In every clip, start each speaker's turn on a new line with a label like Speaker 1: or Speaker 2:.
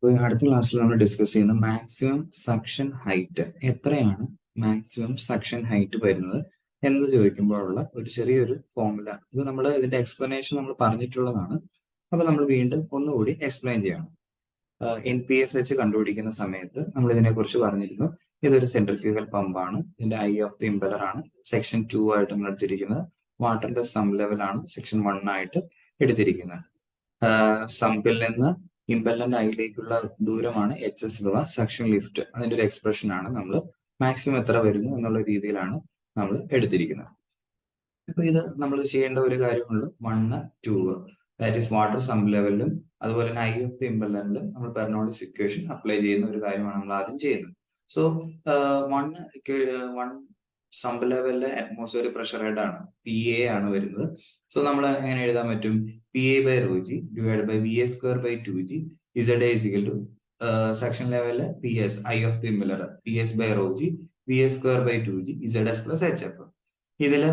Speaker 1: അപ്പോൾ അടുത്ത ക്ലാസ്സിൽ നമ്മൾ ഡിസ്കസ് ചെയ്യുന്ന മാക്സിമം സക്ഷൻ ഹൈറ്റ് എത്രയാണ് മാക്സിമം സക്ഷൻ ഹൈറ്റ് വരുന്നത് എന്ന് ചോദിക്കുമ്പോഴുള്ള ഒരു ചെറിയൊരു ഫോർമുല. ഇത് നമ്മൾ ഇതിന്റെ എക്സ്പ്ലനേഷൻ നമ്മൾ പറഞ്ഞിട്ടുള്ളതാണ്. അപ്പോൾ നമ്മൾ വീണ്ടും ഒന്നുകൂടി എക്സ്പ്ലെയിൻ ചെയ്യണം. NPSH കണ്ടുപിടിക്കുന്ന സമയത്ത് നമ്മൾ ഇതിനെക്കുറിച്ച് പറഞ്ഞിരുന്നു. ഇതൊരു സെൻട്രിഫ്യൂഗൽ പമ്പാണ്. ഇതിന്റെ ഐ ഓഫ് ദി ഇമ്പലർ ആണ് സെക്ഷൻ 2 ആയിട്ട് നമ്മൾ എടുത്തിരിക്കുന്നത്. വാട്ടറിന്റെ സം ലെവൽ ആണ് സെക്ഷൻ 1 ആയിട്ട് എടുത്തിരിക്കുന്നത്. സമ്പിൽ നിന്ന് ഇമ്പല്ലന്റ് ഐയിലേക്കുള്ള ദൂരമാണ് HS അഥവാ സക്ഷൻ ലിഫ്റ്റ്. അതിന്റെ ഒരു എക്സ്പ്രഷൻ ആണ് നമ്മൾ മാക്സിമം എത്ര വരുന്നു എന്നുള്ള രീതിയിലാണ് നമ്മൾ എടുത്തിരിക്കുന്നത്. അപ്പൊ ഇത് നമ്മൾ ചെയ്യേണ്ട ഒരു കാര്യമുള്ളൂ. 1, 2 ദാറ്റ് ഈസ് വാട്ടർ സം ലെവലിലും അതുപോലെ തന്നെ ഐ ഓഫ് ദി ഇമ്പല്ലന്റിലും നമ്മൾ ബെർണോളിസ് ഇക്വേഷൻ അപ്ലൈ ചെയ്യുന്ന ഒരു കാര്യമാണ് നമ്മൾ ആദ്യം ചെയ്യുന്നത്. സോ 1 സമ്പ് ലെവലിലെ അറ്റ്മോസ്ഫിയർ പ്രഷർ ഹെഡ് ആണ്, PA ആണ് വരുന്നത്. സോ നമ്മൾ എങ്ങനെ എഴുതാൻ പറ്റും? PA/ρg divide by VA²/2g ZA equal to section ലെവലിലെ PS eye of the impeller PS/ρg VA²/2g ZS plus HF. ഇതില്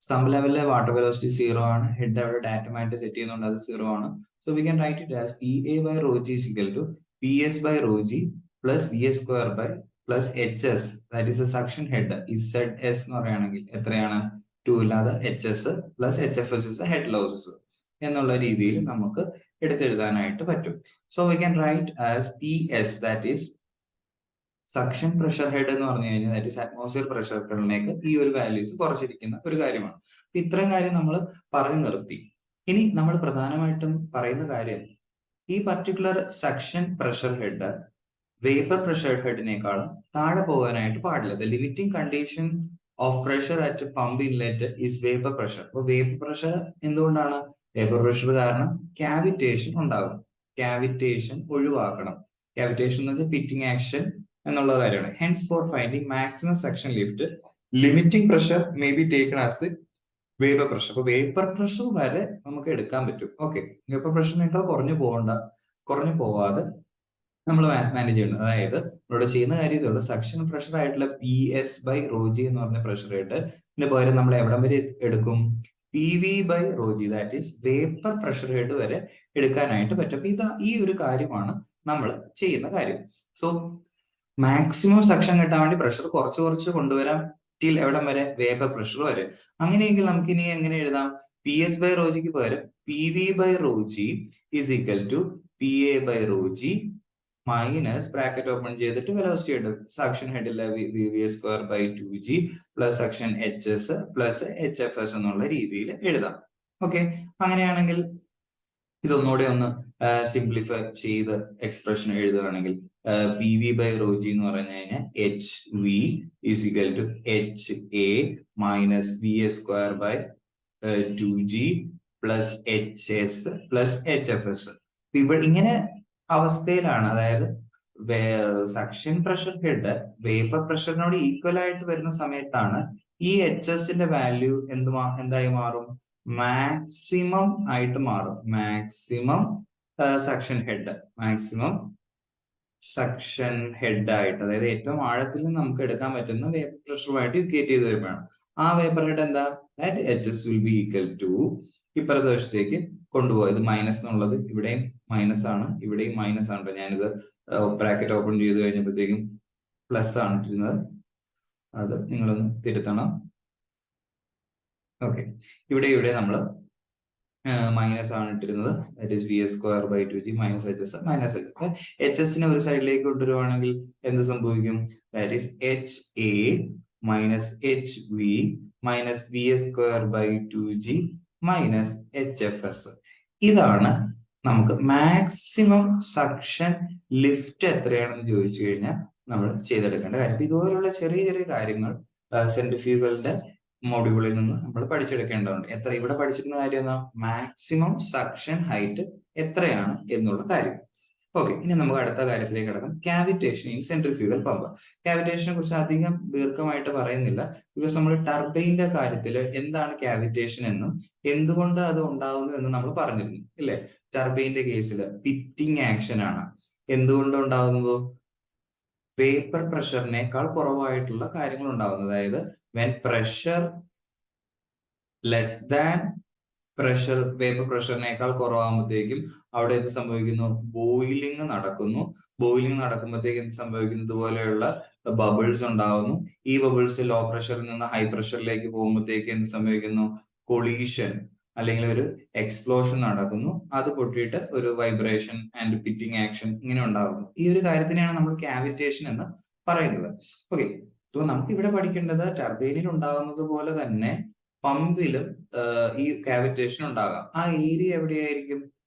Speaker 1: സം ലെവലിലെ വാട്ടർ വെലോസിറ്റി 0 ആണ്. ഹെഡ് അവിടെ ഡാറ്റമായിട്ട് സെറ്റ് ചെയ്യുന്നുണ്ട്, അത് 0 ആണ്. So we can write it as PA/ρg equal to PS/ρg plus VA² plus HS that is a suction head ZS എന്ന് പറയുകയാണെങ്കിൽ എത്രയാണ്? 2 ഇല്ലാതെ HS plus HFS head losses എന്നുള്ള രീതിയിൽ നമുക്ക് എടുത്തെഴുതാനായിട്ട് പറ്റും. So we can write as PS that is suction pressure head എന്ന് പറഞ്ഞു കഴിഞ്ഞാൽ ദാറ്റ് ഈസ് അറ്റ്മോസ്ഫിയർ പ്രഷറിലേക്ക് ഈ ഒരു വാല്യൂസ് കുറച്ചിരിക്കുന്ന ഒരു കാര്യമാണ്. ഇത്രയും കാര്യം നമ്മൾ പറഞ്ഞു നിർത്തി. ഇനി നമ്മൾ പ്രധാനമായിട്ടും പറയുന്ന കാര്യം, ഈ particular suction pressure head vapour pressure ഹെഡിനേക്കാളും താഴെ പോകാനായിട്ട് പാടില്ല. The limiting condition of pressure at pump inlet is vapour pressure. അപ്പൊ വേപ്പർ പ്രഷർ എന്തുകൊണ്ടാണ്? വേപ്പർ പ്രഷർ കാരണം ക്യാവിറ്റേഷൻ ഉണ്ടാകും. ക്യാവിറ്റേഷൻ ഒഴിവാക്കണം. ക്യാവിറ്റേഷൻ എന്ന് വെച്ചാൽ പിറ്റിംഗ് ആക്ഷൻ എന്നുള്ള കാര്യമാണ്. Hence for finding maximum suction lift limiting pressure may be taken as the vapour pressure. അപ്പൊ വേപ്പർ പ്രഷർ വരെ നമുക്ക് എടുക്കാൻ പറ്റും. ഓക്കെ, വേപ്പർ പ്രഷറിനേക്കാൾ കുറഞ്ഞു പോവാതെ നമ്മൾ മാനേജ് ചെയ്യണം. അതായത് ഇവിടെ ചെയ്യുന്ന കാര്യം ഇതുള്ളൂ. സക്ഷൻ പ്രഷർ ആയിട്ടുള്ള PS/ρg എന്ന് പറഞ്ഞ പ്രഷർ റേറ്റ് ഇതിന് പകരം നമ്മൾ എവിടം വരെ എടുക്കും? PV/ρg that is vapour pressure head വരെ എടുക്കാനായിട്ട് പറ്റും. അപ്പൊ ഈ ഒരു കാര്യമാണ് നമ്മൾ ചെയ്യുന്ന കാര്യം. സോ മാക്സിമം സക്ഷൻ കിട്ടാൻ വേണ്ടി പ്രഷർ കുറച്ച് കൊണ്ടുവരാം ടിൽ എവിടം വരെ? വേപ്പർ പ്രഷർ വരെ. അങ്ങനെയെങ്കിൽ നമുക്ക് ഇനി എങ്ങനെ എഴുതാം? PS/ρgക്ക് പകരം PV/ρg is equal to PA/ρg minus bracket open ചെയ്തിട്ട് വെലോസിറ്റി ഉണ്ട്. സക്ഷൻ ഹെഡിലെ VA²/2g plus suction HS plus HFS എന്നുള്ള രീതിയിൽ എഴുതാം. ഓക്കെ, അങ്ങനെയാണെങ്കിൽ ഇതൊന്നുകൂടെ ഒന്ന് സിംപ്ലിഫൈ ചെയ്ത് എക്സ്പ്രഷൻ എഴുതുകയാണെങ്കിൽ PV/ρg എന്ന് പറഞ്ഞു കഴിഞ്ഞാൽ HV is equal to HA minus VA²/2g plus HS plus HFS. ഇങ്ങനെ അവസ്ഥയിലാണ്, അതായത് സക്ഷൻ പ്രഷർ ഹെഡ് വേപ്പർ പ്രഷറിനോട് ഈക്വൽ ആയിട്ട് വരുന്ന സമയത്താണ് ഈ HSന്റെ വാല്യൂ എന്തായി മാറും? മാക്സിമം ആയിട്ട് മാറും. മാക്സിമം സക്ഷൻ ഹെഡ് ആയിട്ട്, അതായത് ഏറ്റവും ആഴത്തിൽ നിന്ന് നമുക്ക് എടുക്കാൻ പറ്റുന്ന വേപ്പർ പ്രഷറുമായിട്ട് ഇക്വേറ്റ് ചെയ്ത് വരുമ്പോഴാണ് ആ വേപ്പർ ഹെഡ് എന്താ? That HS will be equal to ഇപ്പുറത്തെ വശത്തേക്ക് കൊണ്ടുപോകും. ഇത് മൈനസ് എന്നുള്ളത് ഇവിടെയും മൈനസ് ആണ്, ഇവിടെയും മൈനസ് ആണ്. ഞാനിത് ബ്രാക്കറ്റ് ഓപ്പൺ ചെയ്ത് കഴിഞ്ഞപ്പോഴത്തേക്കും പ്ലസ് ആണ് ഇട്ടിരുന്നത്, അത് നിങ്ങളൊന്ന് തിരുത്തണം. ഓക്കെ, ഇവിടെ നമ്മൾ മൈനസ് ആണ് ഇട്ടിരുന്നത്. That is VA²/2g minus HS minus HSനെ ഒരു സൈഡിലേക്ക് കൊണ്ടുവരുവാണെങ്കിൽ എന്ത് സംഭവിക്കും? That is HA minus HV minus VA²/2g minus HFS. ഇതാണ് നമുക്ക് മാക്സിമം സക്ഷൻ ലിഫ്റ്റ് എത്രയാണെന്ന് ചോദിച്ചു കഴിഞ്ഞാൽ നമ്മൾ ചെയ്തെടുക്കേണ്ട കാര്യം. ഇതുപോലുള്ള ചെറിയ ചെറിയ കാര്യങ്ങൾ സെൻട്രിഫ്യൂഗലിന്റെ മൊഡ്യൂളിൽ നിന്ന് നമ്മൾ പഠിച്ചെടുക്കേണ്ടതുണ്ട്. ഇവിടെ പഠിച്ചിരുന്ന കാര്യം എന്താ? മാക്സിമം സക്ഷൻ ഹൈറ്റ് എത്രയാണ് എന്നുള്ള കാര്യം. ഓക്കെ, ഇനി നമുക്ക് അടുത്ത കാര്യത്തിലേക്ക് കിടക്കാം. Cavitation in centrifugal pump. ക്യാവിറ്റേഷനെ കുറിച്ച് അധികം ദീർഘമായിട്ട് പറയുന്നില്ല, ബിക്കോസ് നമ്മൾ ടർബൈന്റെ കാര്യത്തിൽ എന്താണ് ക്യാവിറ്റേഷൻ എന്നും എന്തുകൊണ്ട് അത് ഉണ്ടാകുന്നു എന്നും നമ്മൾ പറഞ്ഞിരുന്നു, ഇല്ലേ? ടർബൈന്റെ കേസിൽ പിറ്റിംഗ് ആക്ഷൻ ആണ്. എന്തുകൊണ്ട് ഉണ്ടാകുന്നത്? വേപ്പർ പ്രഷറിനേക്കാൾ കുറവായിട്ടുള്ള കാര്യങ്ങൾ ഉണ്ടാകുന്നത്. അതായത് when pressure less than vapour പ്രഷറിനേക്കാൾ കുറവാകുമ്പോഴത്തേക്കും അവിടെ എന്ത് സംഭവിക്കുന്നു? ബോയിലിംഗ് നടക്കുന്നു. ബോയിലിംഗ് നടക്കുമ്പോഴത്തേക്ക് എന്ത് സംഭവിക്കുന്നു? ഇതുപോലെയുള്ള ബബിൾസ് ഉണ്ടാവുന്നു. ഈ ബബിൾസ് ലോ പ്രഷറിൽ നിന്ന് ഹൈ പ്രഷറിലേക്ക് പോകുമ്പോഴത്തേക്ക് എന്ത് സംഭവിക്കുന്നു? കൊളീഷൻ അല്ലെങ്കിൽ ഒരു എക്സ്പ്ലോഷൻ നടക്കുന്നു. അത് പൊട്ടിയിട്ട് ഒരു വൈബ്രേഷൻ ആൻഡ് പിറ്റിംഗ് ആക്ഷൻ ഇങ്ങനെ ഉണ്ടാകുന്നു. ഈ ഒരു കാര്യത്തിനെയാണ് നമ്മൾ കാവിറ്റേഷൻ എന്ന് പറയുന്നത്. ഓക്കെ, അപ്പൊ നമുക്ക് ഇവിടെ പഠിക്കേണ്ടത് ടർബൈനിൽ ഉണ്ടാകുന്നത് പോലെ തന്നെ പമ്പിലും ഈ കാവിറ്റേഷൻ ഉണ്ടാകാം. ആ ഏരിയ എവിടെയായിരിക്കും?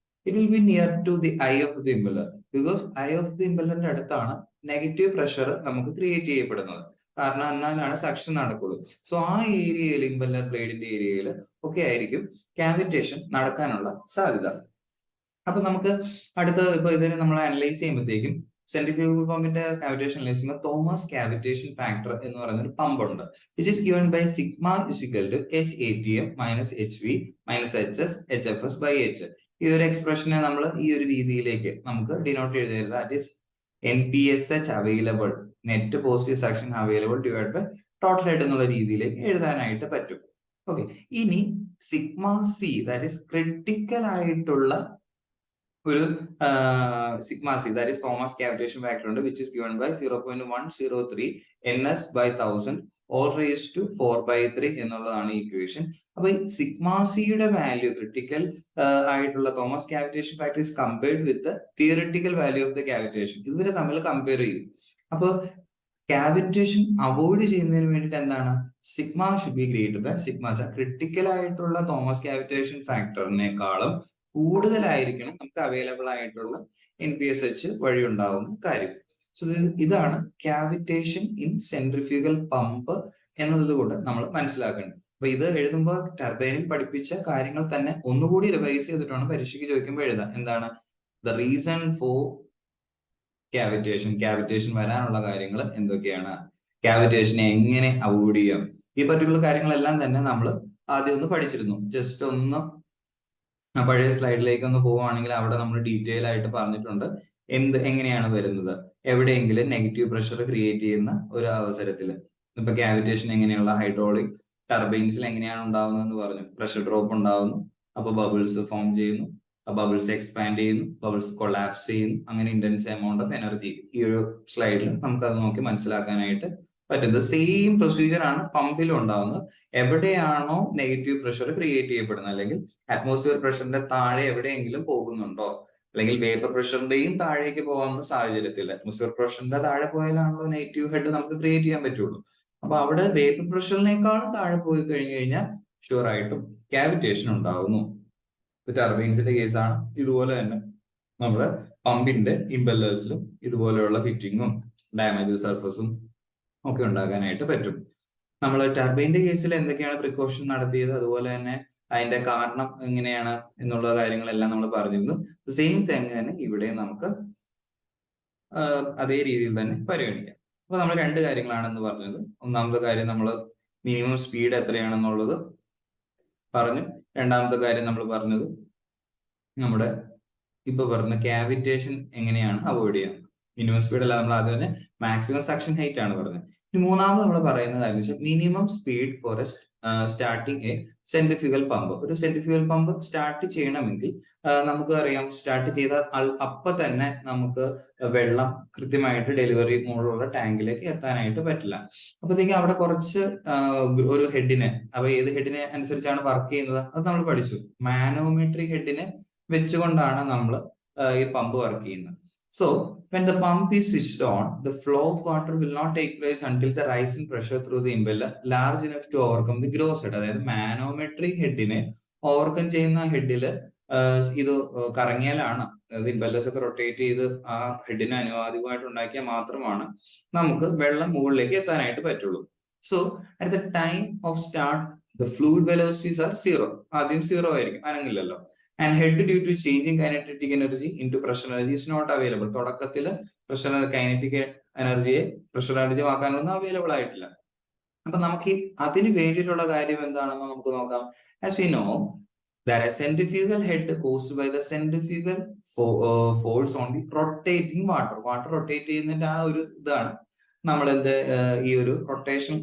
Speaker 1: It will be near to the eye of the impeller. Because eye of the ഇമ്പല്ലറിന്റെ അടുത്താണ് നെഗറ്റീവ് പ്രഷർ നമുക്ക് ക്രിയേറ്റ് ചെയ്യപ്പെടുന്നത്. കാരണം എന്നാലാണ് സക്ഷൻ നടക്കുള്ളൂ. സോ ആ ഏരിയയിൽ, ഇമ്പല്ലർ ബ്ലേഡിന്റെ ഏരിയയിൽ ഒക്കെ ആയിരിക്കും കാവിറ്റേഷൻ നടക്കാനുള്ള സാധ്യത. അപ്പൊ നമുക്ക് അടുത്ത ഇപ്പൊ ഇതിനെ നമ്മൾ അനലൈസ് ചെയ്യുമ്പോഴത്തേക്കും സെൻട്രിഫ്യൂഗൽ പമ്പിന്റെ കാവിറ്റേഷൻ അനലൈസ് ചെയ്യുമ്പോൾ തോമസ് കാവിറ്റേഷൻ ഫാക്ടർ എന്ന് പറയുന്ന ഒരു പമ്പ് ഉണ്ട്. Which is given by sigma is equal to HATM minus HV minus HS HFS by H. ഈ ഒരു എക്സ്പ്രഷനെ നമ്മൾ ഈ ഒരു രീതിയിലേക്ക് നമുക്ക് ഡിനോട്ട് എഴുതരുത്. That is NPSH available, net positive suction available divide by total head എന്നുള്ള രീതിയിലേക്ക് എഴുതാനായിട്ട് പറ്റും. ഓക്കെ, ഇനി sigma C that is critical ആയിട്ടുള്ള ഒരു sigma C that is Thomas cavitation factor ഉണ്ട്, which is given by 0.103 NS by 1000 all raised to 4/3 എന്നുള്ളതാണ് equation. അപ്പൊ ഈ സിഗ്മ സിയുടെ വാല്യൂ ക്രിട്ടിക്കൽ ആയിട്ടുള്ള Thomas cavitation factor is compared with theoretical value of the cavitation. ഇവരെ തമ്മിൽ compare ചെയ്യും. അപ്പൊ കാവിറ്റേഷൻ അവോയ്ഡ് ചെയ്യുന്നതിന് വേണ്ടിയിട്ട് എന്താണ്? Sigma should be greater than sigma. Critical ആയിട്ടുള്ള തോമസ് കാവിറ്റേഷൻ ഫാക്ടറിനേക്കാളും കൂടുതലായിരിക്കണം നമുക്ക് അവൈലബിൾ ആയിട്ടുള്ള NPSH വഴി ഉണ്ടാവുന്ന കാര്യം. സോ ഇതാണ് കാവിറ്റേഷൻ ഇൻ സെൻട്രിഫ്യൂഗൽ പമ്പ് എന്നത് കൊണ്ട് നമ്മൾ മനസ്സിലാക്കേണ്ടത്. അപ്പൊ ഇത് എഴുതുമ്പോൾ ടർബൈനിൽ പഠിപ്പിച്ച കാര്യങ്ങൾ തന്നെ ഒന്നുകൂടി റിവൈസ് ചെയ്തിട്ടാണ് പരീക്ഷയ്ക്ക് ചോദിക്കുമ്പോൾ എഴുതാം. എന്താണ് ദ റീസൺ ഫോർ കാവിറ്റേഷൻ വരാനുള്ള കാര്യങ്ങൾ എന്തൊക്കെയാണ്, കാവിറ്റേഷനെ എങ്ങനെ അവോയ്ഡ് ചെയ്യാം, ഈ പർട്ടിക്കുലർ കാര്യങ്ങളെല്ലാം തന്നെ നമ്മൾ ആദ്യം ഒന്ന് പഠിച്ചിരുന്നു. ജസ്റ്റ് ഒന്ന് പഴയ സ്ലൈഡിലേക്ക് ഒന്ന് പോവുകയാണെങ്കിൽ അവിടെ നമ്മൾ ഡീറ്റെയിൽ ആയിട്ട് പറഞ്ഞിട്ടുണ്ട് എങ്ങനെയാണ് വരുന്നത്. എവിടെയെങ്കിലും നെഗറ്റീവ് പ്രഷർ ക്രിയേറ്റ് ചെയ്യുന്ന ഒരു അവസരത്തിൽ ഇപ്പൊ കാവിറ്റേഷൻ എങ്ങനെയുള്ള ഹൈഡ്രോളിക് ടർബൈൻസിൽ എങ്ങനെയാണ് ഉണ്ടാവുന്നതെന്ന് പറഞ്ഞു. പ്രഷർ ഡ്രോപ്പ് ഉണ്ടാവുന്നു, അപ്പൊ ബബിൾസ് ഫോം ചെയ്യുന്നു, ബബിൾസ് എക്സ്പാൻഡ് ചെയ്യുന്നു, ബബിൾസ് കൊളാപ്സ് ചെയ്യുന്നു, അങ്ങനെ ഇന്റൻസ് എമൗണ്ട് ഓഫ് എനർജി. ഈ ഒരു സ്ലൈഡിൽ നമുക്ക് അത് നോക്കി മനസ്സിലാക്കാനായിട്ട് പറ്റുന്നത്. സെയിം പ്രൊസീജിയർ ആണ് പമ്പിലും ഉണ്ടാവുന്നത്. എവിടെയാണോ നെഗറ്റീവ് പ്രഷർ ക്രിയേറ്റ് ചെയ്യപ്പെടുന്നത്, അല്ലെങ്കിൽ അറ്റ്മോസ്ഫിയർ പ്രഷറിന്റെ താഴെ എവിടെയെങ്കിലും പോകുന്നുണ്ടോ, അല്ലെങ്കിൽ വേപ്പർ പ്രഷറിന്റെയും താഴേക്ക് പോകുന്ന സാഹചര്യത്തിൽ അറ്റ്മോസ്ഫിയർ പ്രഷറിന്റെ താഴെ പോയാലാണല്ലോ നെഗറ്റീവ് ഹെഡ് നമുക്ക് ക്രിയേറ്റ് ചെയ്യാൻ പറ്റുള്ളൂ. അപ്പൊ അവിടെ വേപ്പർ പ്രഷറിനേക്കാളും താഴെ പോയി കഴിഞ്ഞു കഴിഞ്ഞാൽ ഷുവർ ആയിട്ടും കാവിറ്റേഷൻ ഉണ്ടാവുന്നു. ടർബൈൻസിന്റെ കേസാണ്. ഇതുപോലെ തന്നെ നമ്മുടെ പമ്പിന്റെ ഇമ്പല്ലേഴ്സിലും ഇതുപോലെയുള്ള ഫിറ്റിങ്ങും ഡാമേജ് സർഫസും ഒക്കെ ഉണ്ടാകാനായിട്ട് പറ്റും. നമ്മൾ ടർബൈന്റെ കേസിൽ എന്തൊക്കെയാണ് പ്രിക്കോഷൻ നടത്തിയത്, അതുപോലെ തന്നെ അതിന്റെ കാരണം എങ്ങനെയാണ് എന്നുള്ള കാര്യങ്ങളെല്ലാം നമ്മൾ പറഞ്ഞിരുന്നു. സെയിം തിങ് തന്നെ ഇവിടെ നമുക്ക് അതേ രീതിയിൽ തന്നെ പരിഗണിക്കാം. അപ്പൊ നമ്മൾ രണ്ട് കാര്യങ്ങളാണെന്ന് പറഞ്ഞത്. ഒന്നാമത്തെ കാര്യം നമ്മൾ മിനിമം സ്പീഡ് എത്രയാണെന്നുള്ളത് പറഞ്ഞു. രണ്ടാമത്തെ കാര്യം നമ്മൾ പറഞ്ഞത് നമ്മുടെ ഇപ്പൊ പറഞ്ഞ കാവിറ്റേഷൻ എങ്ങനെയാണ് അവോയ്ഡ് ചെയ്യാം. മിനിമം സ്പീഡ് അല്ല, നമ്മൾ ആദ്യം തന്നെ മാക്സിമം സക്ഷൻ ഹൈറ്റ് ആണ് പറഞ്ഞത്. ഇനി മൂന്നാമത് നമ്മൾ പറയുന്ന കാര്യം വെച്ചാൽ minimum speed four starting A centrifugal pump. ഒരു സെൻട്രിഫ്യൂഗൽ പമ്പ് സ്റ്റാർട്ട് ചെയ്യണമെങ്കിൽ നമുക്ക് അറിയാം, സ്റ്റാർട്ട് ചെയ്താൽ അപ്പൊ തന്നെ നമുക്ക് വെള്ളം കൃത്യമായിട്ട് ഡെലിവറി മോഡുള്ള ടാങ്കിലേക്ക് എത്താനായിട്ട് പറ്റില്ല. അപ്പോഴത്തേക്ക് അവിടെ കുറച്ച് ഒരു ഹെഡിന്, അപ്പൊ ഏത് ഹെഡിനെ അനുസരിച്ചാണ് വർക്ക് ചെയ്യുന്നത് അത് നമ്മൾ പഠിച്ചു. മാനോമെട്രിക് ഹെഡിനെ വെച്ചുകൊണ്ടാണ് നമ്മൾ ഈ പമ്പ് വർക്ക് ചെയ്യുന്നത്. So when the pump is switched on, the flow of water will not take place until the rise in pressure through the impeller large enough to overcome the gross head. അതായത് manometric ഹെഡിനെ overcome ചെയ്യുന്ന ഹെഡില് ഇത് കറങ്ങിയാലാണ്, അതായത് ഇമ്പല്ലേഴ്സ് ഒക്കെ rotate ചെയ്ത് ആ ഹെഡിനെ അനുവാദികമായിട്ട് ഉണ്ടാക്കിയാൽ മാത്രമാണ് നമുക്ക് വെള്ളം മുകളിലേക്ക് എത്താനായിട്ട് പറ്റുള്ളൂ. So at the time of start the fluid velocities are 0. ആദ്യം 0 ആയിരിക്കും, അനങ്ങില്ലല്ലോ. And head due to changing kinetic energy into pressure energy is not available. തുടക്കത്തിൽ കൈനറ്റിക് എനർജിയെ പ്രഷർ എനർജി ആക്കാനൊന്നും അവൈലബിൾ ആയിട്ടില്ല. അപ്പൊ നമുക്ക് അതിന് വേണ്ടിയിട്ടുള്ള കാര്യം എന്താണെന്ന് നമുക്ക് നോക്കാം. As we know that a centrifugal head caused by the centrifugal force on the rotating water. Water rotate ചെയ്യുന്നതിന്റെ ആ ഒരു ഇതാണ് നമ്മൾ ഈ ഒരു റൊട്ടേഷൻ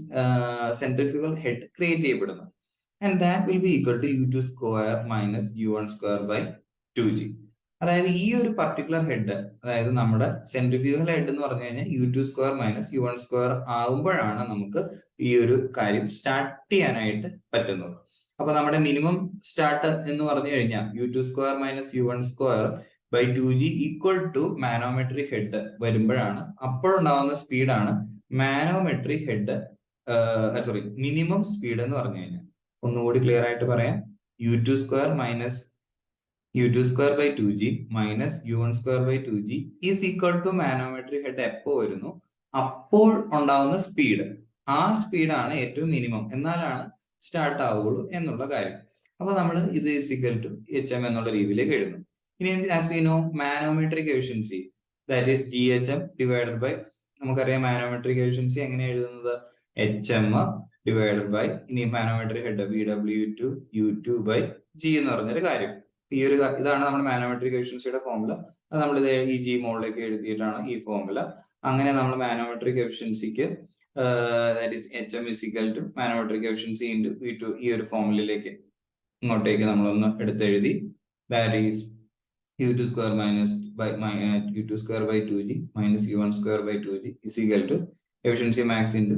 Speaker 1: സെൻട്രിഫ്യൂഗൽ ഹെഡ് ക്രിയേറ്റ് ചെയ്യപ്പെടുന്നത്. And that will be equal to u2 square minus u1 square by 2g. അതായത് ഈ ഒരു പർട്ടിക്കുലർ ഹെഡ്, അതായത് നമ്മുടെ സെൻട്രിഫ്യൂഗൽ ഹെഡ് എന്ന് പറഞ്ഞു കഴിഞ്ഞാൽ u2 square minus u1 square ആകുമ്പോഴാണ് നമുക്ക് ഈ ഒരു കാര്യം സ്റ്റാർട്ട് ചെയ്യാനായിട്ട് പറ്റുന്നത്. അപ്പൊ നമ്മുടെ മിനിമം സ്റ്റാർട്ട് എന്ന് പറഞ്ഞു കഴിഞ്ഞാൽ u2 square minus u1 square by 2g equal to manometric head വരുമ്പോഴാണ്, അപ്പോഴുണ്ടാവുന്ന സ്പീഡാണ് manometric head, sorry, minimum speed എന്ന് പറഞ്ഞു കഴിഞ്ഞാൽ. ഒന്നുകൂടി ക്ലിയർ ആയിട്ട് പറയാം, u2 square minus u2 square by 2g minus u1 square by 2g is equal to manometric head എപ്പോ വരുന്നു, അപ്പോൾ ഉണ്ടാവുന്ന സ്പീഡ്, ആ സ്പീഡാണ് ഏറ്റവും മിനിമം, എന്നാലാണ് സ്റ്റാർട്ട് ആവുകയുള്ളൂ എന്നുള്ള കാര്യം. അപ്പൊ നമ്മൾ ഇത് ഈസ് ഈക്വൽ ടു HM എന്നുള്ള രീതിയിലേക്ക് എഴുതുന്നു. ഇനി as we know manometric efficiency that is GHM divided by, നമുക്കറിയാം മാനോമെട്രിക് എഫിഷ്യൻസി എങ്ങനെ എഴുതുന്നത്, HM ഡിവൈഡഡ് ബൈ, ഇനി manometric head VW2 U2 by G എന്ന് പറഞ്ഞൊരു കാര്യം. ഈ ഒരു ഇതാണ് നമ്മുടെ മാനോമെട്രിക് എഫിഷ്യൻസിയുടെ ഫോർമുല. അത് നമ്മൾ ഈ G മോളിലേക്ക് എഴുതിയിട്ടാണ് ഈ ഫോർമുല. അങ്ങനെ നമ്മൾ മാനോമെട്രിക് എഫിഷ്യൻസിക്ക് that is HM is equal to manometric efficiency into V2 ഈ ഒരു ഫോർമുലയിലേക്ക് ഇങ്ങോട്ടേക്ക് നമ്മളൊന്ന് എടുത്തെഴുതി. That is u2 square minus u2 square by 2g minus u1 square by 2g is equal to efficiency max into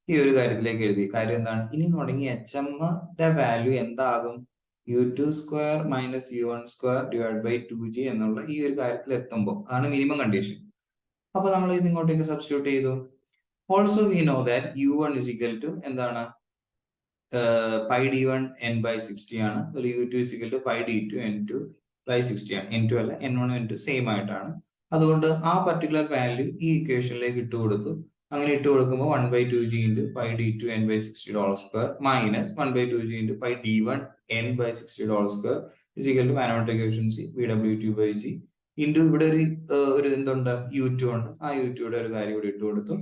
Speaker 1: ഈ ഒരു കാര്യത്തിലേക്ക് എഴുതി. കാര്യം എന്താണ്, ഇനി തുടങ്ങി HM ന്റെ വാല്യൂ എന്താകും, u2 square minus u1 square divide by 2g എന്നുള്ള ഈ ഒരു കാര്യത്തിൽ എത്തുമ്പോൾ അതാണ് മിനിമം കണ്ടീഷൻ. അപ്പൊ നമ്മൾ ഇത് ഇങ്ങോട്ടേക്ക് സബ്സ്റ്റിറ്റ്യൂട്ട് ചെയ്തു. Also we know that u1 is equal to എന്താണ്, pi d1 n by 60 ആണ്. u2 is equal to pi d2 n2 by 60 ആണ്. n2 അല്ല, n1 n2 സെയിം ആയിട്ടാണ്. അതുകൊണ്ട് ആ പർട്ടിക്കുലർ വാല്യൂ ഈ ഇക്വേഷനിലേക്ക് ഇട്ട് കൊടുത്തു. അങ്ങനെ ഇട്ട് കൊടുക്കുമ്പോൾ 1 by 2g into pi d2 n by 60 whole square minus 1 by 2g into pi d1 n by 60 whole square is equal to manometric efficiency VW2 by g into ഇവിടെ ഒരു എന്തുണ്ട്, u2 ഉണ്ട്. ആ u2യുടെ ഒരു കാര്യം ഇവിടെ ഇട്ട് കൊടുത്തു.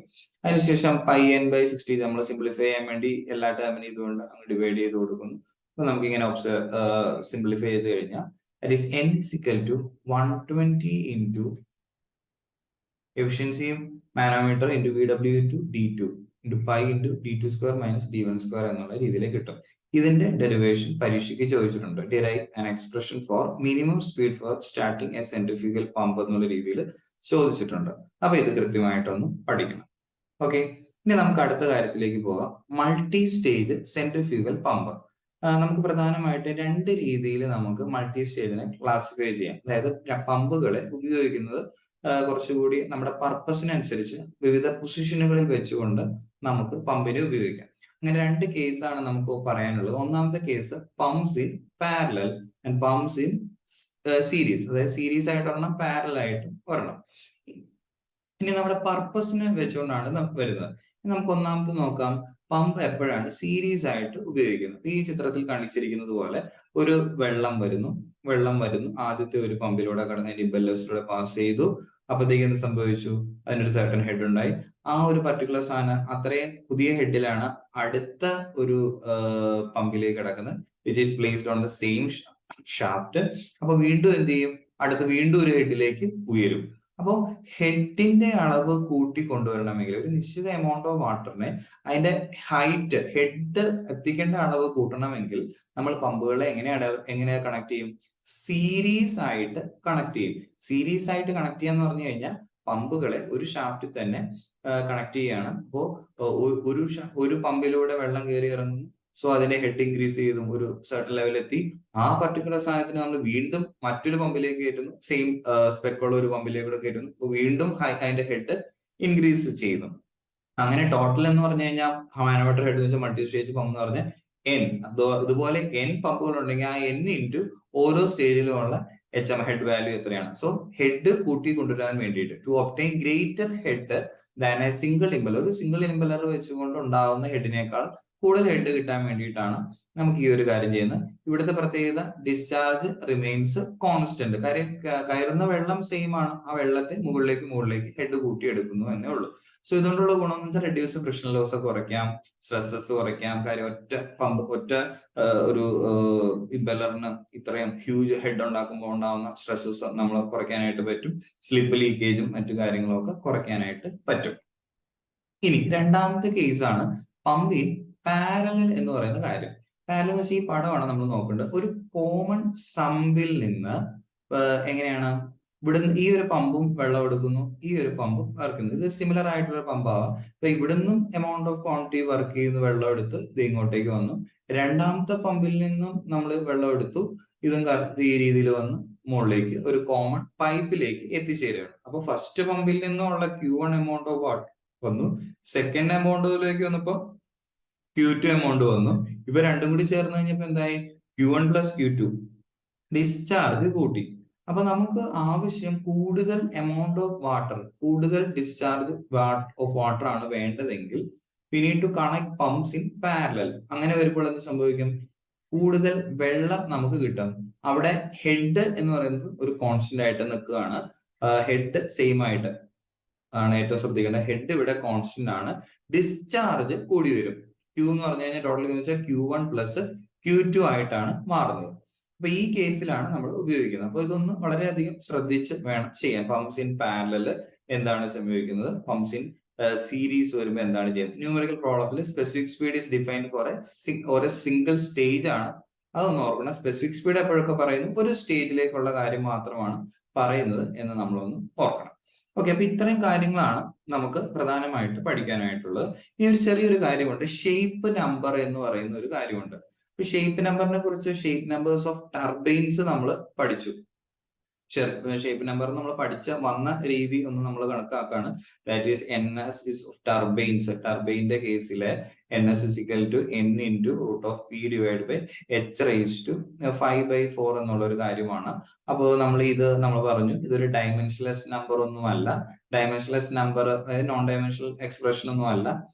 Speaker 1: അതിനുശേഷം pi n by 60 നമ്മൾ സിംപ്ലിഫൈ ചെയ്യാൻ വേണ്ടി എല്ലാ ടേമിനും ഇതുകൊണ്ട് അങ്ങ് ഡിവൈഡ് ചെയ്ത് കൊടുക്കുന്നു. അപ്പൊ നമുക്ക് ഇങ്ങനെ സിംപ്ലിഫൈ ചെയ്ത് കഴിഞ്ഞാൽ that is n is equal to 120 into efficiency manometer into VW2 d2 into pi into d2 square minus d1 square എന്നുള്ള രീതിയിലേക്ക് കിട്ടും. ഇതിന്റെ ഡെറിവേഷൻ പരീക്ഷയ്ക്ക് ചോദിച്ചിട്ടുണ്ട്. Derive an expression for minimum speed for starting a centrifugal pump എന്നുള്ള രീതിയിൽ ചോദിച്ചിട്ടുണ്ട്. അപ്പൊ ഇത് കൃത്യമായിട്ടൊന്ന് പഠിക്കണം. ഓക്കെ, ഇനി നമുക്ക് അടുത്ത കാര്യത്തിലേക്ക് പോകാം. Multi stage centrifugal pump. നമുക്ക് പ്രധാനമായിട്ട് രണ്ട് രീതിയിൽ നമുക്ക് മൾട്ടി സ്റ്റേജിനെ ക്ലാസിഫൈ ചെയ്യാം. അതായത് പമ്പുകളെ ഉപയോഗിക്കുന്നത് കുറച്ചുകൂടി നമ്മുടെ പർപ്പസിനനുസരിച്ച് വിവിധ പൊസിഷനുകളിൽ വെച്ചുകൊണ്ട് നമുക്ക് പമ്പിനെ ഉപയോഗിക്കാം. അങ്ങനെ രണ്ട് കേസാണ് നമുക്ക് പറയാനുള്ളത്. ഒന്നാമത്തെ case pumps in parallel and pumps in series. അതായത് സീരീസ് ആയിട്ട് ഒരെണ്ണം, പാരലൽ ആയിട്ട് ഒരെണ്ണം. ഇനി നമ്മുടെ പർപ്പസിനെ വെച്ചുകൊണ്ടാണ് വരുന്നത്. നമുക്ക് ഒന്നാമത്തെ നോക്കാം. പമ്പ് എപ്പോഴാണ് സീരീസ് ആയിട്ട് ഉപയോഗിക്കുന്നത്? ഈ ചിത്രത്തിൽ കാണിച്ചിരിക്കുന്നത് പോലെ ഒരു വെള്ളം വരുന്നു. ആദ്യത്തെ ഒരു പമ്പിലൂടെ കടന്ന് ഇമ്പല്ലസിലൂടെ പാസ് ചെയ്തു. അപ്പോഴത്തേക്ക് എന്ത് സംഭവിച്ചു? അതിനൊരു സർട്ടൻ ഹെഡ് ഉണ്ടായി. ആ ഒരു പർട്ടിക്കുലർ സാധനം അത്രയും പുതിയ ഹെഡിലാണ് അടുത്ത ഒരു പമ്പിലേക്ക് കിടക്കുന്നത്, which is placed on the same shaft. അപ്പൊ വീണ്ടും എന്ത് ചെയ്യും? വീണ്ടും ഒരു ഹെഡിലേക്ക് ഉയരും. അപ്പോൾ ഹെഡിന്റെ അളവ് കൂട്ടി കൊണ്ടുവരണമെങ്കിൽ ഒരു നിശ്ചിത എമൗണ്ട് ഓഫ് വാട്ടറിനെ അതിന്റെ ഹൈറ്റ്, ഹെഡ് എത്തിക്കേണ്ട അളവ് കൂട്ടണമെങ്കിൽ നമ്മൾ പമ്പുകളെ എങ്ങനെ കണക്ട് ചെയ്യും? സീരീസ് ആയിട്ട് കണക്ട് ചെയ്യും. സീരീസ് ആയിട്ട് കണക്ട് ചെയ്യാന്ന് പറഞ്ഞു കഴിഞ്ഞാൽ പമ്പുകളെ ഒരു ഷാഫ്റ്റിൽ തന്നെ കണക്ട് ചെയ്യാണ്. അപ്പോ ഒരു പമ്പിലൂടെ വെള്ളം കയറി ഇറങ്ങുന്നു. സോ അതിന്റെ ഹെഡ് ഇൻക്രീസ് ചെയ്തും ഒരു സർട്ടൻ ലെവലെത്തി. ആ പർട്ടിക്കുലർ സാധനത്തിന് നമ്മൾ വീണ്ടും മറ്റൊരു പമ്പിലേക്ക് കയറ്റുന്നു, സെയിം സ്പെക്കുള്ള ഒരു പമ്പിലേക്ക് കയറ്റുന്നു, വീണ്ടും അതിന്റെ ഹെഡ് ഇൻക്രീസ് ചെയ്യുന്നു. അങ്ങനെ ടോട്ടൽ എന്ന് പറഞ്ഞു കഴിഞ്ഞാൽ മാനോമീറ്റർ ഹെഡ് എന്ന് വെച്ചാൽ മൾട്ടി സ്റ്റേജ് പമ്പ് എന്ന് പറഞ്ഞാൽ n. ഇതുപോലെ n പമ്പുകൾ ഉണ്ടെങ്കിൽ ആ n ഇൻറ്റു ഓരോ സ്റ്റേജിലുമുള്ള HM ഹെഡ് വാല്യൂ എത്രയാണ്? സോ ഹെഡ് കൂട്ടി കൊണ്ടുവരാൻ വേണ്ടിയിട്ട് to obtain greater head than a single impeller, ഒരു സിംഗിൾ ഇമ്പലർ വെച്ചുകൊണ്ട് ഉണ്ടാവുന്ന ഹെഡിനേക്കാൾ കൂടുതൽ ഹെഡ് കിട്ടാൻ വേണ്ടിയിട്ടാണ് നമുക്ക് ഈ ഒരു കാര്യം ചെയ്യുന്നത്. ഇവിടുത്തെ പ്രത്യേകത ഡിസ്ചാർജ് റിമെയിൻസ് കോൺസ്റ്റന്റ്. കാര്യം കയറുന്ന വെള്ളം സെയിം ആണ്. ആ വെള്ളത്തെ മുകളിലേക്ക് ഹെഡ് കൂട്ടിയെടുക്കുന്നു എന്നേ ഉള്ളൂ. സോ ഇതുകൊണ്ടുള്ള ഗുണം എന്ന് വെച്ചാൽ റെഡ്യൂസ് ഫ്രിക്ഷൻ ലോസ് കുറയ്ക്കാം, സ്ട്രെസ്സസ് കുറയ്ക്കാം. കാര്യം ഒറ്റ ഒരു ഇമ്പലറിന് ഇത്രയും ഹ്യൂജ് ഹെഡ് ഉണ്ടാക്കുമ്പോൾ ഉണ്ടാവുന്ന സ്ട്രെസ്സസ് നമ്മൾ കുറയ്ക്കാനായിട്ട് പറ്റും. സ്ലിപ്പ് ലീക്കേജും മറ്റു കാര്യങ്ങളും ഒക്കെ കുറയ്ക്കാനായിട്ട് പറ്റും. ഇനി രണ്ടാമത്തെ കേസാണ് പമ്പ് ഇൻ പാരലൽ എന്ന് പറയുന്ന കാര്യം. പാരലൽ എന്ന് വെച്ചാൽ ഈ പടമാണ് നമ്മൾ നോക്കേണ്ടത്. ഒരു കോമൺ സമ്പിൽ നിന്ന് എങ്ങനെയാണ് ഇവിടുന്ന് ഈ ഒരു പമ്പും വെള്ളം എടുക്കുന്നു, ഈ ഒരു പമ്പും ഇറക്കുന്നു. ഇത് സിമിലർ ആയിട്ടുള്ള പമ്പാവാം. അപ്പൊ ഇവിടുന്നും എമൗണ്ട് ഓഫ് ക്വാണ്ടിറ്റി വർക്ക് ചെയ്ത് വെള്ളം എടുത്ത് ഇത് ഇങ്ങോട്ടേക്ക് വന്നു. രണ്ടാമത്തെ പമ്പിൽ നിന്നും നമ്മൾ വെള്ളം എടുത്തു, ഇതും ഈ രീതിയിൽ വന്ന് മുകളിലേക്ക് ഒരു കോമൺ പൈപ്പിലേക്ക് എത്തിച്ചേരുകയാണ്. അപ്പൊ ഫസ്റ്റ് പമ്പിൽ നിന്നുള്ള Q1 എമൗണ്ട് ഓഫ് വാട്ടർ വന്നു, സെക്കൻഡ് എമൗണ്ടിലേക്ക് വന്നപ്പോ Q2 എമൗണ്ട് വന്നു. ഇവ രണ്ടും കൂടി ചേർന്ന് കഴിഞ്ഞപ്പോ എന്തായി? Q1 പ്ലസ് Q2 ഡിസ്ചാർജ് കൂട്ടി. അപ്പൊ നമുക്ക് ആവശ്യം കൂടുതൽ എമൗണ്ട് ഓഫ് വാട്ടർ, കൂടുതൽ ഡിസ്ചാർജ് ഓഫ് വാട്ടർ ആണ് വേണ്ടതെങ്കിൽ we need to connect pumps in parallel. അങ്ങനെ വരുമ്പോൾ എന്ത് സംഭവിക്കും? കൂടുതൽ വെള്ളം നമുക്ക് കിട്ടും. അവിടെ ഹെഡ് എന്ന് പറയുന്നത് ഒരു കോൺസ്റ്റന്റ് ആയിട്ട് നിൽക്കുകയാണ്. ഹെഡ് സെയിം ആയിട്ട് ആണ് ഏറ്റവും ശ്രദ്ധിക്കേണ്ടത്. ഹെഡ് ഇവിടെ കോൺസ്റ്റന്റ് ആണ്. ഡിസ്ചാർജ് കൂടി വരും. Q എന്ന് പറഞ്ഞു കഴിഞ്ഞാൽ ടോട്ടൽ Q1 പ്ലസ് Q2 ആയിട്ടാണ് മാറുന്നത്. അപ്പൊ ഈ കേസിലാണ് നമ്മൾ ഉപയോഗിക്കുന്നത്. അപ്പൊ ഇതൊന്ന് വളരെയധികം ശ്രദ്ധിച്ച് വേണം ചെയ്യാൻ. പമ്പ്സ് ഇൻ പാരലൽ എന്താണ് സംഭവിക്കുന്നത്, പമ്പ്സ് ഇൻ സീരീസ് വരുമ്പോൾ എന്താണ് ചെയ്യുന്നത്. ന്യൂമറിക്കൽ പ്രോബ്ലത്തിൽ specific speed is defined for a single stage ആണ്. അതൊന്ന് ഓർക്കണം. സ്പെസിഫിക് സ്പീഡ് എപ്പോഴൊക്കെ പറയുന്നത് ഒരു സ്റ്റേജിലേക്കുള്ള കാര്യം മാത്രമാണ് പറയുന്നത് എന്ന് നമ്മളൊന്ന് ഓർക്കണം. ഓക്കെ, അപ്പൊ ഇത്രയും കാര്യങ്ങളാണ് നമുക്ക് പ്രധാനമായിട്ട് പഠിക്കാനായിട്ടുള്ളത്. ഇനി ഒരു ചെറിയൊരു കാര്യമുണ്ട്, ഷേപ്പ് നമ്പർ എന്ന് പറയുന്ന ഒരു കാര്യമുണ്ട്. ഷേപ്പ് നമ്പറിനെ കുറിച്ച്, ഷേപ്പ് നമ്പേഴ്സ് ഓഫ് ടർബൈൻസ് നമ്മൾ പഠിച്ചു. ഷേപ്പ് നമ്പർ നമ്മൾ വന്ന രീതി ഒന്ന് നമ്മൾ കണക്കാക്കാണ്. That is NS is of turbines. ടർബൈന്റെ കേസിലെ NS is equal to N into root of P divided by H raised to 5/4 എന്നുള്ള ഒരു കാര്യമാണ്. അപ്പോൾ നമ്മൾ പറഞ്ഞു ഇതൊരു ഡയമെൻഷൻലെസ് നമ്പർ ഒന്നുമല്ല. Dimensionless number non dimensional expression ഒന്നും അല്ല.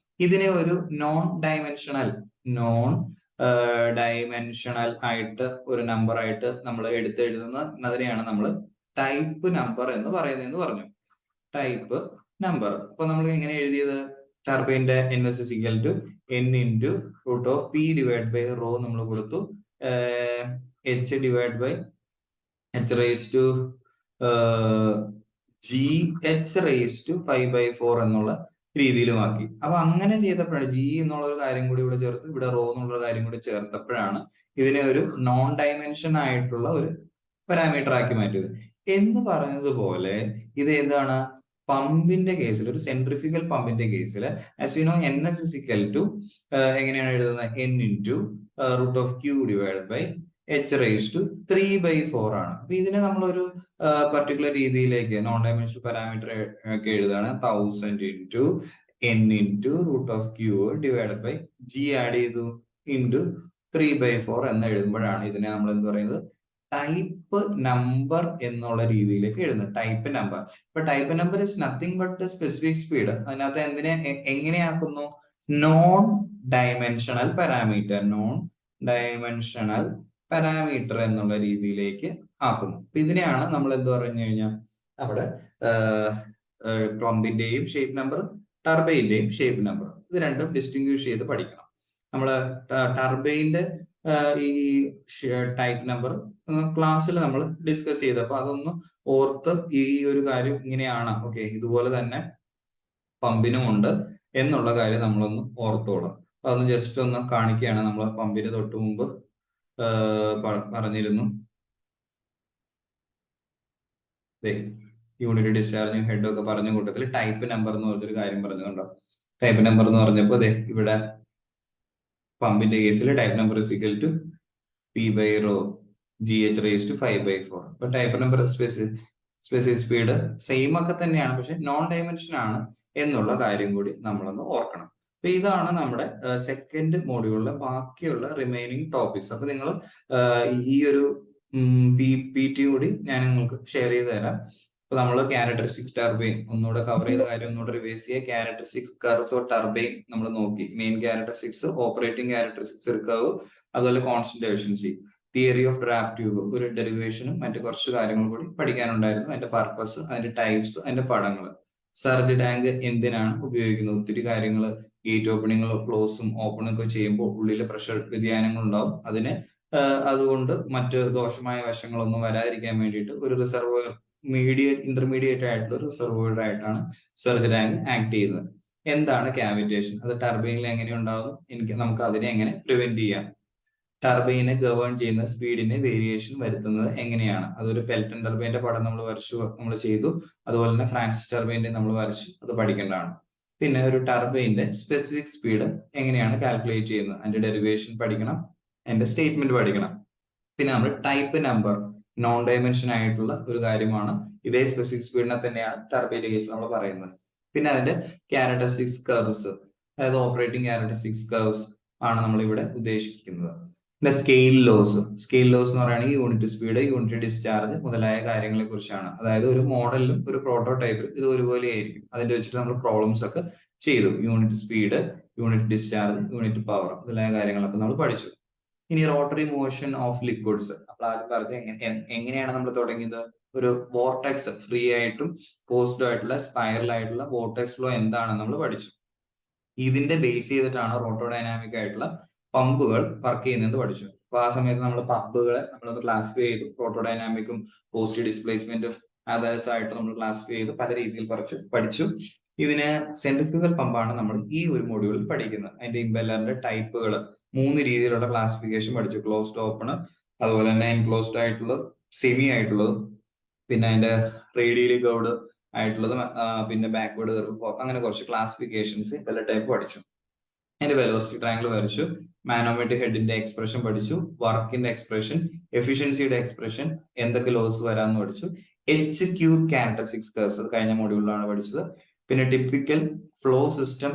Speaker 1: ഇതിനെ ഒരു നോൺ ഡയമെൻഷണൽ ആയിട്ട് ഒരു നമ്പർ ആയിട്ട് നമ്മൾ എഴുതുന്നതിനെയാണ് നമ്മൾ ടൈപ്പ് നമ്പർ എന്ന് പറയുന്നതെന്ന് പറഞ്ഞു. Type number. അപ്പൊ നമ്മൾ എങ്ങനെ എഴുതിയത്? ടർബൈന്റെ NS is equal to N into root of P divided by rho നമ്മൾ കൊടുത്തു. H divided by H raised to GH raised to 5/4 എന്നുള്ള രീതിയിലുമാക്കി. അപ്പൊ അങ്ങനെ ചെയ്തപ്പോഴാണ് G എന്നുള്ള ഒരു കാര്യം കൂടി ഇവിടെ ചേർത്ത്, ഇവിടെ റോ എന്നുള്ള കാര്യം കൂടി ചേർത്തപ്പോഴാണ് ഇതിനെ ഒരു നോൺ ഡയമെൻഷൻ ആയിട്ടുള്ള ഒരു പാരാമീറ്റർ ആക്കി മാറ്റിയത്. എന്ന് പറഞ്ഞതുപോലെ ഇത് ഏതാണ്? പമ്പിന്റെ കേസിൽ, ഒരു സെൻട്രിഫ്യൂഗൽ പമ്പിന്റെ കേസിൽ as you know NS is equal to എങ്ങനെയാണ് എഴുതുന്നത്? N into root of Q divided by H raised to 3/4 ആണ്. അപ്പൊ ഇതിനെ നമ്മളൊരു പർട്ടിക്കുലർ രീതിയിലേക്ക് നോൺ ഡയമെൻഷണൽ പാരാമീറ്റർ ഒക്കെ എഴുതാണ്. 1000 into N into root of Q divided by G add ചെയ്തു into 3/4 എന്ന് എഴുതുമ്പോഴാണ് ഇതിനെ നമ്മൾ എന്ത് പറയുന്നത്? ടൈപ്പ് നമ്പർ എന്നുള്ള രീതിയിലേക്ക് എഴുതുന്നത്. Type number. ഇപ്പൊ type number is nothing but specific speed. അതിനകത്ത് എങ്ങനെയാക്കുന്നു? നോൺ ഡയമെൻഷണൽ പാരാമീറ്റർ എന്നുള്ള രീതിയിലേക്ക് ആക്കുന്നു. അപ്പൊ ഇതിനെയാണ് നമ്മൾ എന്ത് പറഞ്ഞു കഴിഞ്ഞാൽ നമ്മുടെ പമ്പിന്റെയും ഷേപ്പ് നമ്പർ, ടർബൈന്റെയും ഷേപ്പ് നമ്പർ, ഇത് രണ്ടും ഡിസ്റ്റിങ്വിഷ് ചെയ്ത് പഠിക്കണം. നമ്മള് ടർബൈന്റെ ഈ ടൈപ്പ് നമ്പർ ക്ലാസ്സിൽ നമ്മൾ ഡിസ്കസ് ചെയ്തപ്പോ അതൊന്ന് ഓർത്ത് ഈ ഒരു കാര്യം ഇങ്ങനെയാണ്, ഓക്കെ ഇതുപോലെ തന്നെ പമ്പിനും ഉണ്ട് എന്നുള്ള കാര്യം നമ്മളൊന്ന് ഓർത്തോളാം. അതൊന്ന് ജസ്റ്റ് ഒന്ന് കാണിക്കുകയാണ്. നമ്മൾ പമ്പിന് തൊട്ട് മുമ്പ് പറഞ്ഞിരുന്നു. യൂണിറ്റ് ഡിസ്ചാർജിങ് ഹെഡ് ഒക്കെ പറഞ്ഞ കൂട്ടത്തിൽ ടൈപ്പ് നമ്പർ എന്ന് പറഞ്ഞൊരു കാര്യം പറഞ്ഞുകൊണ്ടോ. ടൈപ്പ് നമ്പർ എന്ന് പറഞ്ഞപ്പോ ഇവിടെ പമ്പിന്റെ കേസിൽ type number is equal to P/ρ GH raised to 5/4. അപ്പൊ type number specific speed same ഒക്കെ തന്നെയാണ്, പക്ഷെ നോൺ ഡയമെൻഷൻ ആണ് എന്നുള്ള കാര്യം കൂടി നമ്മളൊന്ന് ഓർക്കണം. അപ്പൊ ഇതാണ് നമ്മുടെ സെക്കൻഡ് മോഡ്യൂളിലെ ബാക്കിയുള്ള റിമൈനിങ് ടോപ്പിക്സ്. അപ്പൊ നിങ്ങൾ ഈ ഒരു PT കൂടി ഞാൻ നിങ്ങൾക്ക് ഷെയർ ചെയ്ത് തരാം. അപ്പൊ നമ്മൾ ക്യാരക്ടറിസ്റ്റിക്സ് ടർബൈൻ ഒന്നുകൂടെ കവർ ചെയ്ത കാര്യം ഒന്നുകൂടെ റിവൈസ് ചെയ്യുക. ക്യാരക്ടറിസ്റ്റിക്സ് കർവ്സ് ഓഫ് ടർബൈൻ നമ്മൾ നോക്കി. Main characteristics, operating characteristics curve, അതുപോലെ constant efficiency, theory of draft tube, ഒരു ഡെറിവേഷനും മറ്റു കുറച്ച് കാര്യങ്ങൾ കൂടി പഠിക്കാനുണ്ടായിരുന്നു. അതിന്റെ പർപ്പസ്, അതിന്റെ ടൈപ്സ്, അതിന്റെ പടങ്ങൾ. സർജ് ടാങ്ക് എന്തിനാണ് ഉപയോഗിക്കുന്നത്? ഒത്തിരി കാര്യങ്ങൾ, ഗേറ്റ് ഓപ്പണിങ്ങും ക്ലോസും ഓപ്പണും ഒക്കെ ചെയ്യുമ്പോൾ ഉള്ളിലെ പ്രഷർ വ്യതിയാനങ്ങൾ ഉണ്ടാവും. അതുകൊണ്ട് മറ്റ് ദോഷമായ വശങ്ങളൊന്നും വരാതിരിക്കാൻ വേണ്ടിയിട്ട് ഒരു റിസർവോയർ, ഇന്റർമീഡിയറ്റ് ആയിട്ടുള്ള റിസർവോയർ ആയിട്ടാണ് സർജ് ടാങ്ക് ആക്ട് ചെയ്യുന്നത്. എന്താണ് കാവിറ്റേഷൻ? അത് ടർബൈനിൽ എങ്ങനെ ഉണ്ടാവും? നമുക്ക് അതിനെ എങ്ങനെ പ്രിവെന്റ് ചെയ്യാം? ടർബൈനെ ഗവേൺ ചെയ്യുന്ന സ്പീഡിന് വേരിയേഷൻ വരുത്തുന്നത് എങ്ങനെയാണ്. അതൊരു പെൽറ്റൺ ടർബൈന്റെ പടം നമ്മൾ ചെയ്തു. അതുപോലെ തന്നെ ഫ്രാൻസിസ് ടർബൈന്റെ നമ്മൾ വരച്ചു. അത് പഠിക്കേണ്ടതാണ്. പിന്നെ ഒരു ടർബൈന്റെ സ്പെസിഫിക് സ്പീഡ് എങ്ങനെയാണ് കാൽക്കുലേറ്റ് ചെയ്യുന്നത്, അതിന്റെ ഡെറിവേഷൻ പഠിക്കണം, അതിന്റെ സ്റ്റേറ്റ്മെന്റ് പഠിക്കണം. പിന്നെ നമ്മൾ ടൈപ്പ് നമ്പർ നോൺ ഡയമെൻഷൻ ആയിട്ടുള്ള ഒരു കാര്യമാണ്. ഇതേ സ്പെസിഫിക് സ്പീഡിനെ തന്നെയാണ് ടർബൈന്റെ കേസിൽ നമ്മൾ പറയുന്നത്. പിന്നെ അതിന്റെ ക്യാരക്ടറിസ്റ്റിക്സ് കർവ്സ്, അതായത് ഓപ്പറേറ്റിംഗ് ക്യാരക്ടറിസ്റ്റിക്സ് കർവ്സ് ആണ് നമ്മൾ ഇവിടെ ഉദ്ദേശിക്കുന്നത്. പിന്നെ സ്കെയിൽ ലോസ് എന്ന് പറയുകയാണെങ്കിൽ യൂണിറ്റ് സ്പീഡ്, യൂണിറ്റ് ഡിസ്ചാർജ് മുതലായ കാര്യങ്ങളെ കുറിച്ചാണ്. അതായത് ഒരു മോഡലിലും ഒരു പ്രോട്ടോടൈപ്പിലും ഇത് ഒരുപോലെ ആയിരിക്കും. അതിന്റെ വെച്ചിട്ട് നമ്മൾ പ്രോബ്ലംസ് ഒക്കെ ചെയ്തു. Unit speed, unit discharge, unit power മുതലായ കാര്യങ്ങളൊക്കെ നമ്മൾ പഠിച്ചു. ഇനി റോട്ടറി മോഷൻ ഓഫ് ലിക്വിഡ്സ്, അപ്പോൾ ആദ്യം പറഞ്ഞ എങ്ങനെയാണ് നമ്മൾ തുടങ്ങിയത്, ഒരു വോർട്ടെക്സ് ഫ്രീ ആയിട്ടും പോസിറ്റീവ് ആയിട്ടുള്ള സ്പൈറൽ ആയിട്ടുള്ള വോർട്ടെക്സ് ഫ്ലോ എന്താണ് നമ്മൾ പഠിച്ചു. ഇതിന്റെ ബേസ് ചെയ്തിട്ടാണ് റോട്ടോഡൈനാമിക് ആയിട്ടുള്ള പമ്പുകൾ വർക്ക് ചെയ്യുന്നത് പഠിച്ചു. അപ്പൊ ആ സമയത്ത് നമ്മൾ പമ്പുകളെ നമ്മളൊന്ന് ക്ലാസിഫൈ ചെയ്തു. റോട്ടോഡൈനാമിക്കും പോസിറ്റീവ് ഡിസ്പ്ലേസ്മെന്റും അതേഴ്സ് ആയിട്ട് നമ്മൾ ക്ലാസിഫൈ ചെയ്തു, പല രീതിയിൽ പഠിച്ചു. ഇതിന് സെൻട്രിഫ്യൂഗൽ പമ്പാണ് നമ്മൾ ഈ ഒരു മൊഡ്യൂളിൽ പഠിക്കുന്നത്. അതിന്റെ ഇംപെല്ലറിന്റെ ടൈപ്പുകൾ 3 രീതിയിലുള്ള ക്ലാസിഫിക്കേഷൻ പഠിച്ചു. ക്ലോസ്ഡ്, ഓപ്പൺ, അതുപോലെ തന്നെ എൻക്ലോസ്ഡ് ആയിട്ടുള്ളത്, സെമി ആയിട്ടുള്ളതും, പിന്നെ അതിന്റെ റേഡിയലി കർവ്ഡ് ആയിട്ടുള്ളതും, പിന്നെ ബാക്ക്വേർഡ് കർവ്, അങ്ങനെ കുറച്ച് ക്ലാസിഫിക്കേഷൻസ് ഇംപെല്ലർ ടൈപ്പ് പഠിച്ചു. അതിന്റെ വെലോസിറ്റി ട്രയാങ്കിൾ വരച്ചു. മാനോമെട്രിക് ഹെഡിന്റെ എക്സ്പ്രഷൻ പഠിച്ചു. വർക്കിന്റെ എക്സ്പ്രഷൻ, എഫിഷ്യൻസിയുടെ എക്സ്പ്രഷൻ, എന്തൊക്കെ ലോസ് വരാമെന്ന് പഠിച്ചു. HQ ക്യാരക്ടറിസ്റ്റിക്സ് കർവ്സ് അത് കഴിഞ്ഞ മൊഡ്യൂളിലാണ് പഠിച്ചത്. പിന്നെ ടിപ്പിക്കൽ ഫ്ലോ സിസ്റ്റം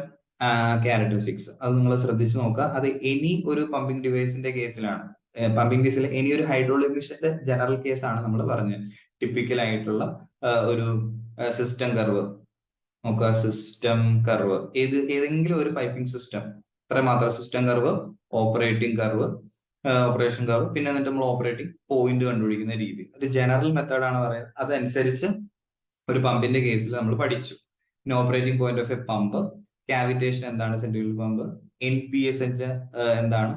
Speaker 1: ക്യാരക്ടറിസ്റ്റിക്സ്, അത് നിങ്ങൾ ശ്രദ്ധിച്ചു നോക്കുക. അത് എനി ഒരു പമ്പിംഗ് ഡിവൈസിന്റെ കേസിലാണ്. പമ്പിംഗ് ഡിവൈസിൽ എനി ഒരു ഹൈഡ്രോളിക് മെഷീന്റെ ജനറൽ കേസാണ് നമ്മൾ പറഞ്ഞത്. ടിപ്പിക്കൽ ആയിട്ടുള്ള ഒരു സിസ്റ്റം കർവ് നോക്കുക. സിസ്റ്റം കർവ് ഏതെങ്കിലും ഒരു പൈപ്പിംഗ് സിസ്റ്റം, ഇത്രമാത്രം സിസ്റ്റം കർവ്, ഓപ്പറേഷൻ കർവ്, പിന്നെ എന്നിട്ട് നമ്മൾ ഓപ്പറേറ്റിംഗ് പോയിന്റ് കണ്ടുപിടിക്കുന്ന രീതി, ഒരു ജനറൽ മെത്തേഡാണ് പറയുന്നത്. അതനുസരിച്ച് ഒരു പമ്പിന്റെ കേസിൽ നമ്മൾ പഠിച്ചു. പിന്നെ operating point of A pump, cavitation എന്താണ്, സെൻട്രിഫ്യൂഗൽ പമ്പ്, NPSH എന്താണ്,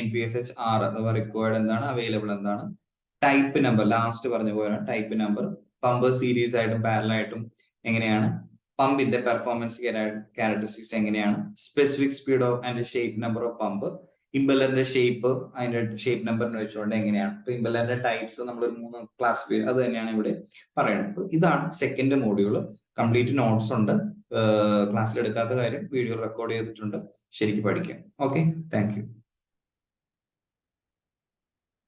Speaker 1: NPSH 6 അഥവാ റിക്വയർഡ് എന്താണ്, അവൈലബിൾ എന്താണ്, ടൈപ്പ് നമ്പർ ലാസ്റ്റ് പറഞ്ഞ പോലെയാണ് ടൈപ്പ് നമ്പർ, പമ്പ് സീരീസ് ആയിട്ടും പാരലൽ ആയിട്ടും എങ്ങനെയാണ്, പമ്പിന്റെ പെർഫോമൻസ് ക്യാരക്ടറിസ്റ്റിക്സ് എങ്ങനെയാണ്, specific speed of and shape number of pump, ഇംപെല്ലറിന്റെ ഷേപ്പ് അതിന്റെ ഷേപ്പ് നമ്പറിന് വെച്ചുകൊണ്ട് എങ്ങനെയാണ്. അപ്പൊ ഇംപെല്ലറിന്റെ ടൈപ്സ് നമ്മൾ ഒരു 3 ക്ലാസ് അത് തന്നെയാണ് ഇവിടെ പറയുന്നത്. അപ്പൊ ഇതാണ് സെക്കൻഡ് മോഡ്യൂള്. കംപ്ലീറ്റ് നോട്ട്സ് ഉണ്ട്. ക്ലാസ്സിൽ എടുക്കാത്ത കാര്യം വീഡിയോ റെക്കോർഡ് ചെയ്തിട്ടുണ്ട്, ശരിക്കും പഠിക്കാം. Okay, thank you.